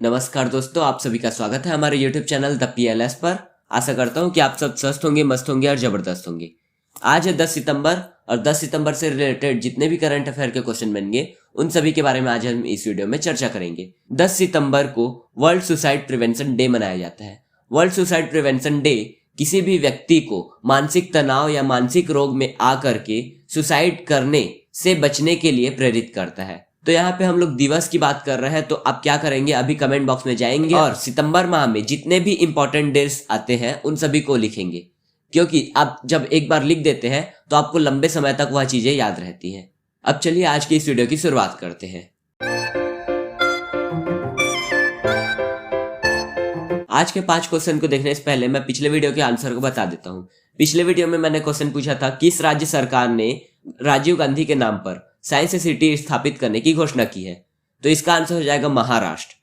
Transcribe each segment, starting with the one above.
नमस्कार दोस्तों, आप सभी का स्वागत है हमारे YouTube चैनल द PLS पर। आशा करता हूं कि आप सब स्वस्थ होंगे, मस्त होंगे और जबरदस्त होंगे। आज है 10 सितंबर और 10 सितंबर से रिलेटेड जितने भी करंट अफेयर के क्वेश्चन बनेंगे उन सभी के बारे में आज हम इस वीडियो में चर्चा करेंगे। 10 सितंबर को वर्ल्ड सुसाइड प्रिवेंशन डे मनाया जाता है। वर्ल्ड सुसाइड प्रिवेंशन डे किसी भी व्यक्ति को मानसिक तनाव या मानसिक रोग में आकर के सुसाइड करने से बचने के लिए प्रेरित करता है। तो यहाँ पे हम लोग दिवस की बात कर रहे हैं, तो आप क्या करेंगे, अभी कमेंट बॉक्स में जाएंगे और सितंबर माह में जितने भी इंपॉर्टेंट डेट्स आते हैं उन सभी को लिखेंगे, क्योंकि आप जब एक बार लिख देते हैं तो आपको लंबे समय तक वह चीजें याद रहती हैं। अब चलिए आज की इस वीडियो की शुरुआत करते हैं। आज के 5 क्वेश्चन को देखने से पहले मैं पिछले वीडियो के आंसर को बता देता हूँ। पिछले वीडियो में मैंने क्वेश्चन पूछा था, किस राज्य सरकार ने राजीव गांधी के नाम पर साइंस सिटी स्थापित करने की घोषणा की है? तो इसका आंसर हो जाएगा महाराष्ट्र।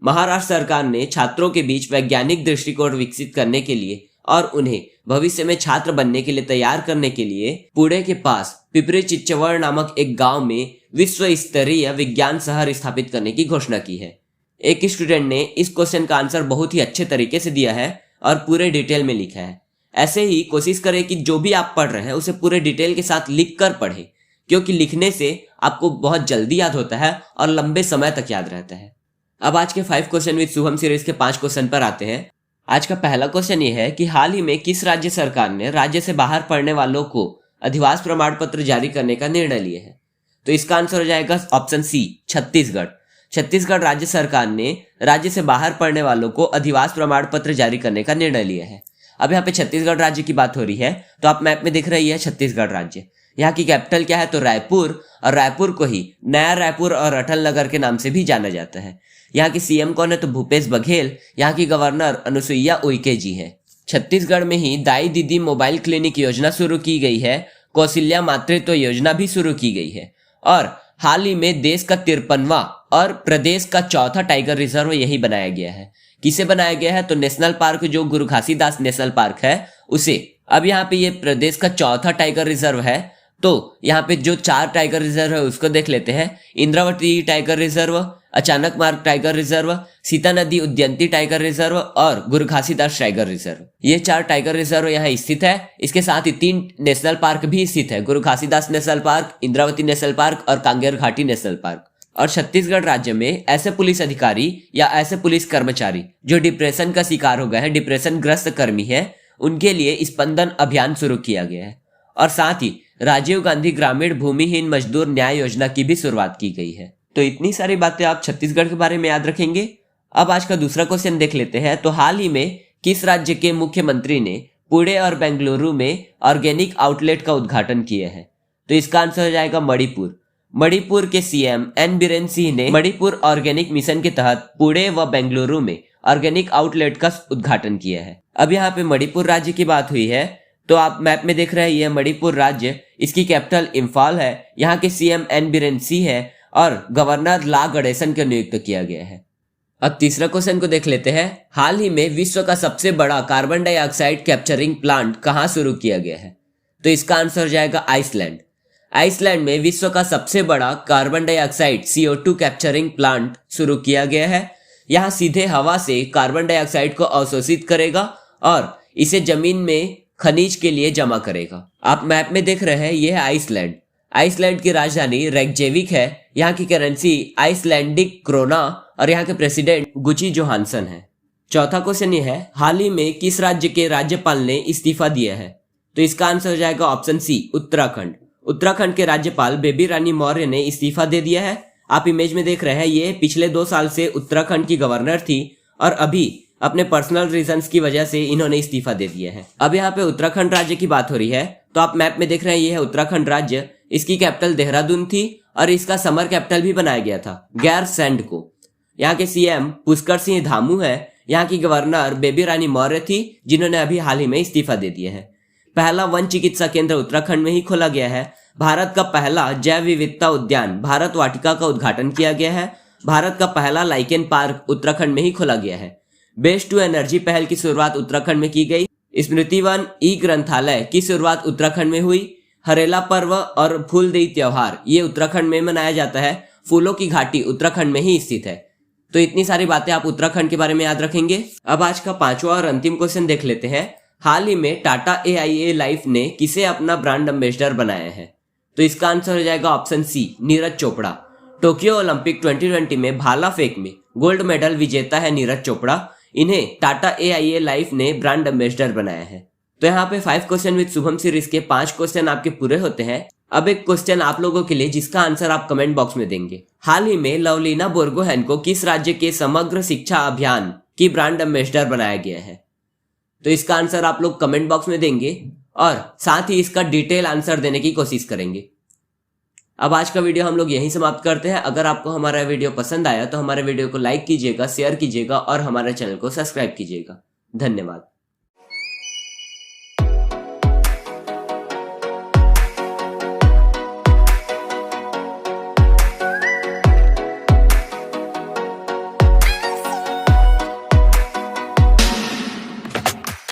महाराष्ट्र सरकार ने छात्रों के बीच वैज्ञानिक दृष्टिकोण विकसित करने के लिए और उन्हें भविष्य में छात्र बनने के लिए तैयार करने के लिए पुणे के पास पिपरी चिंचवड नामक एक गांव में विश्व स्तरीय विज्ञान शहर स्थापित करने की घोषणा की है। एक स्टूडेंट ने इस क्वेश्चन का आंसर बहुत ही अच्छे तरीके से दिया है और पूरे डिटेल में लिखा है। ऐसे ही कोशिश करें कि जो भी आप पढ़ रहे हैं उसे पूरे डिटेल के साथ लिख कर पढ़ें, क्योंकि लिखने से आपको बहुत जल्दी याद होता है और लंबे समय तक याद रहता है। अब आज के 5 क्वेश्चन विद शुभम सीरीज के 5 क्वेश्चन पर आते हैं। आज का पहला क्वेश्चन ये है कि हाल ही में किस राज्य सरकार ने राज्य से बाहर पढ़ने वालों को अधिवास प्रमाण पत्र जारी करने का निर्णय लिया है? तो इसका आंसर हो जाएगा ऑप्शन सी, छत्तीसगढ़। छत्तीसगढ़ राज्य सरकार ने राज्य से बाहर पढ़ने वालों को अधिवास प्रमाण पत्र जारी करने का निर्णय लिया है। अब यहाँ पे छत्तीसगढ़ राज्य की बात हो रही है, तो आप मैप में दिख रही है छत्तीसगढ़ राज्य। यहाँ की कैपिटल क्या है? तो रायपुर, और रायपुर को ही नया रायपुर और अटल नगर के नाम से भी जाना जाता है। यहाँ की सीएम कौन है? तो भूपेश बघेल। यहाँ की गवर्नर अनुसुईया उइके जी है। छत्तीसगढ़ में ही दाई दीदी मोबाइल क्लिनिक योजना शुरू की गई है। कौशल्या मातृत्व योजना भी शुरू की गई है और हाल ही में देश का 53वां और प्रदेश का 4था टाइगर रिजर्व यही बनाया गया है। किसे बनाया गया है? तो नेशनल पार्क जो गुरु घासीदास नेशनल पार्क है उसे। अब यहाँ पे ये प्रदेश का 4था टाइगर रिजर्व है, तो यहाँ पे जो 4 टाइगर रिजर्व है उसको देख लेते हैं। इंद्रावती टाइगर रिजर्व, अचानक मार्ग टाइगर रिजर्व, सीता नदी उद्यंती टाइगर रिजर्व और गुरु घासीदास टाइगर रिजर्व। ये 4 टाइगर रिजर्व यहाँ स्थित है। इसके साथ ही 3 नेशनल पार्क भी स्थित है, गुरु Ghasidas national park, Indravati national park और कांगेर घाटी नेशनल पार्क। और छत्तीसगढ़ राज्य में ऐसे पुलिस अधिकारी या ऐसे पुलिस कर्मचारी जो डिप्रेशन का शिकार हो गए हैं, डिप्रेशन ग्रस्त कर्मी है, उनके लिए स्पंदन अभियान शुरू किया गया है। और साथ ही राजीव गांधी ग्रामीण भूमिहीन मजदूर न्याय योजना की भी शुरुआत की गई है। तो इतनी सारी बातें आप छत्तीसगढ़ के बारे में याद रखेंगे। अब आज का दूसरा क्वेश्चन देख लेते हैं। तो हाल ही में किस राज्य के मुख्यमंत्री ने पुणे और बेंगलुरु में ऑर्गेनिक आउटलेट का उद्घाटन किया है? तो इसका आंसर हो जाएगा मणिपुर। मणिपुर के सीएम एन बीरेन सिंह ने मणिपुर ऑर्गेनिक मिशन के तहत पुणे व बेंगलुरु में ऑर्गेनिक आउटलेट का उद्घाटन किया है। अब यहाँ पे मणिपुर राज्य की बात हुई है, तो आप मैप में देख रहे हैं ये मणिपुर राज्य, इसकी कैपिटल इम्फाल है। यहाँ के सीएम एन बीरेन सिंह है और गवर्नर ला गणेशन को नियुक्त किया गया है। अब तीसरा क्वेश्चन को देख लेते हैं। हाल ही में विश्व का सबसे बड़ा कार्बन डाइऑक्साइड कैप्चरिंग प्लांट कहाँ शुरू किया गया है? तो इसका आंसर हो जाएगा आइसलैंड। आइसलैंड में विश्व का सबसे बड़ा carbon dioxide CO2 capturing plant शुरू किया गया है। यहाँ सीधे हवा से कार्बन डाइऑक्साइड को अवशोषित करेगा और इसे जमीन में खनिज के लिए जमा करेगा। आप मैप में देख रहे हैं ये है आइसलैंड। आइसलैंड की राजधानी रेकजेविक है। यहाँ की करेंसी आइसलैंडिक क्रोना और यहाँ के प्रेसिडेंट गुची जोहानसन है। चौथा क्वेश्चन ये है, हाल ही में किस राज्य के राज्यपाल ने इस्तीफा दिया है? तो इसका आंसर हो जाएगा ऑप्शन सी, उत्तराखंड। उत्तराखंड के राज्यपाल बेबी रानी मौर्य ने इस्तीफा दे दिया है। आप इमेज में देख रहे हैं ये पिछले 2 साल से उत्तराखंड की गवर्नर थी और अभी अपने पर्सनल रीजंस की वजह से इन्होंने इस्तीफा दे दिया है। अब यहाँ पे उत्तराखंड राज्य की बात हो रही है, तो आप मैप में देख रहे हैं ये है उत्तराखंड राज्य। इसकी कैपिटल देहरादून थी और इसका समर कैपिटल भी बनाया गया था गैरसैंड को। यहाँ के सीएम पुष्कर सिंह धामू है। यहाँ की गवर्नर बेबी रानी मौर्य थी, जिन्होंने अभी हाल ही में इस्तीफा दे दिया है। पहला वन चिकित्सा केंद्र उत्तराखंड में ही खोला गया है। भारत का पहला जैव विविधता उद्यान भारत वाटिका का उद्घाटन किया गया है। भारत का पहला लाइकेन पार्क उत्तराखंड में ही खोला गया है। बेस्ट टू एनर्जी पहल की शुरुआत उत्तराखंड में की गई। स्मृतिवन ई ग्रंथालय की शुरुआत उत्तराखंड में हुई। हरेला पर्व और फूलदेई त्योहार ये उत्तराखंड में मनाया जाता है। फूलों की घाटी उत्तराखंड में ही स्थित है। तो इतनी सारी बातें आप उत्तराखंड के बारे में याद रखेंगे। अब आज का पांचवा और अंतिम क्वेश्चन देख लेते हैं। हाल ही में टाटा AIA लाइफ ने किसे अपना ब्रांड एम्बेसडर बनाया है? तो इसका आंसर हो जाएगा option C, Neeraj Chopra. Tokyo Olympic 2020 में भाला फेंक में गोल्ड मेडल विजेता है नीरज चोपड़ा। इन्हें टाटा AIA लाइफ ने ब्रांड एम्बेसडर बनाया है। तो यहाँ पे 5 क्वेश्चन विद शुभम सीरीज के 5 क्वेश्चन आपके पूरे होते हैं। अब एक क्वेश्चन आप लोगों के लिए जिसका आंसर आप कमेंट बॉक्स में देंगे। हाल ही में लवलीना बोरगोहेन को किस राज्य के समग्र शिक्षा अभियान की ब्रांड एम्बेसडर बनाया गया है? तो इसका आंसर आप लोग कमेंट बॉक्स में देंगे और साथ ही इसका डिटेल आंसर देने की कोशिश करेंगे। अब आज का वीडियो हम लोग यहीं समाप्त करते हैं। अगर आपको हमारा वीडियो पसंद आया तो हमारे वीडियो को लाइक कीजिएगा, शेयर कीजिएगा और हमारे चैनल को सब्सक्राइब कीजिएगा। धन्यवाद।